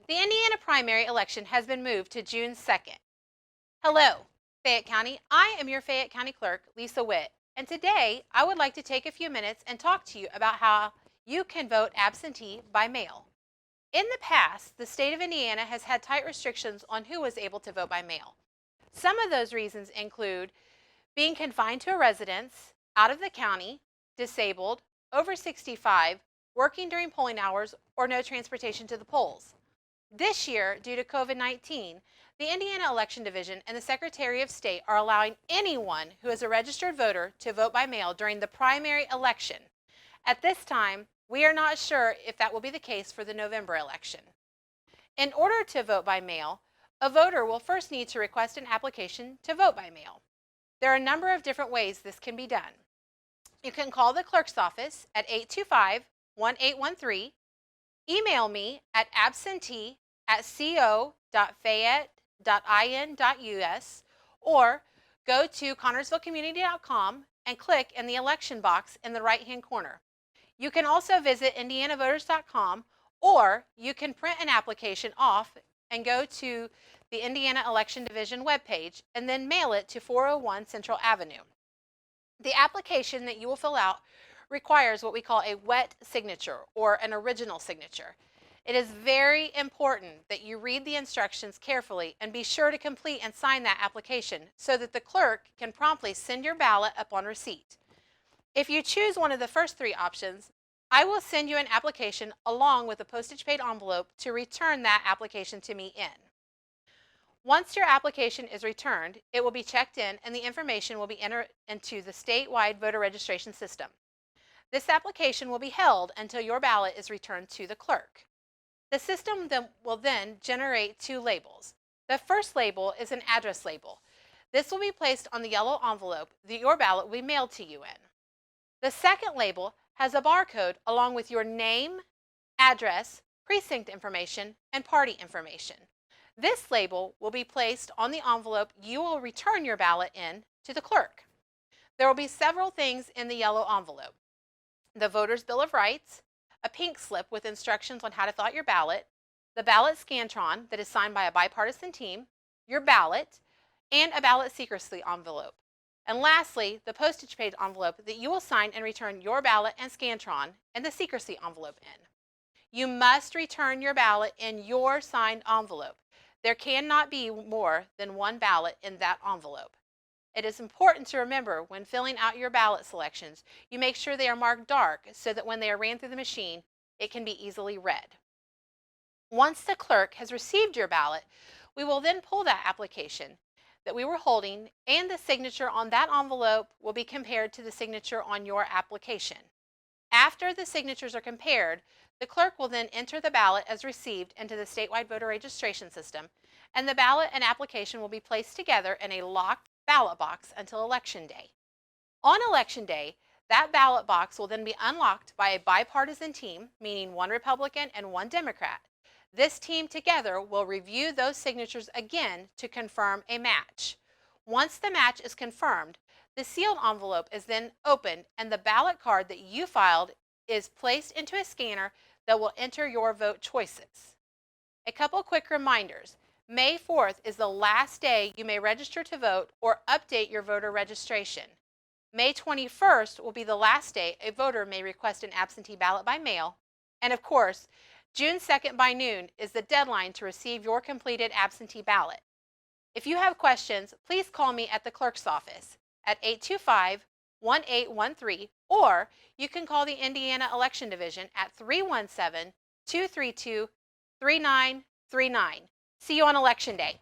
The Indiana primary election has been moved to June 2nd. Hello, Fayette County. I am your Fayette County Clerk, Lisa Witt, and today I would like to take a few minutes and talk to you about how you can vote absentee by mail. In the past, the state of Indiana has had tight restrictions on who was able to vote by mail. Some of those reasons include being confined to a residence, out of the county, disabled, over 65, working during polling hours, or no transportation to the polls. This year, due to COVID-19, the Indiana Election Division and the Secretary of State are allowing anyone who is a registered voter to vote by mail during the primary election. At this time, we are not sure if that will be the case for the November election. In order to vote by mail, a voter will first need to request an application to vote by mail. There are a number of different ways this can be done. You can call the clerk's office at 825-1813, email me at absentee@co.fayette.in.us, or go to connersvillecommunity.com and click in the election box in the right-hand corner. You can also visit indianavoters.com, or you can print an application off and go to the Indiana Election Division webpage and then mail it to 401 Central Avenue. The application that you will fill out requires what we call a wet signature or an original signature. It is very important that you read the instructions carefully and be sure to complete and sign that application so that the clerk can promptly send your ballot upon receipt. If you choose one of the first three options, I will send you an application along with a postage-paid envelope to return that application to me in. Once your application is returned, it will be checked in and the information will be entered into the statewide voter registration system. This application will be held until your ballot is returned to the clerk. The system will then generate two labels. The first label is an address label. This will be placed on the yellow envelope that your ballot will be mailed to you in. The second label has a barcode along with your name, address, precinct information, and party information. This label will be placed on the envelope you will return your ballot in to the clerk. There will be several things in the yellow envelope: the voter's Bill of Rights, a pink slip with instructions on how to fill out your ballot, the ballot Scantron that is signed by a bipartisan team, your ballot, and a ballot secrecy envelope. And lastly, the postage-paid envelope that you will sign and return your ballot and Scantron and the secrecy envelope in. You must return your ballot in your signed envelope. There cannot be more than one ballot in that envelope. It is important to remember when filling out your ballot selections, you make sure they are marked dark so that when they are ran through the machine, it can be easily read. Once the clerk has received your ballot, we will then pull that application that we were holding, and the signature on that envelope will be compared to the signature on your application. After the signatures are compared, the clerk will then enter the ballot as received into the statewide voter registration system, and the ballot and application will be placed together in a locked ballot box until Election Day. On Election Day, that ballot box will then be unlocked by a bipartisan team, meaning one Republican and one Democrat. This team together will review those signatures again to confirm a match. Once the match is confirmed, the sealed envelope is then opened and the ballot card that you filed is placed into a scanner that will enter your vote choices. A couple quick reminders. May 4th is the last day you may register to vote or update your voter registration. May 21st will be the last day a voter may request an absentee ballot by mail. And of course, June 2nd by noon is the deadline to receive your completed absentee ballot. If you have questions, please call me at the clerk's office at 825-1813, or you can call the Indiana Election Division at 317-232-3939. See you on Election Day.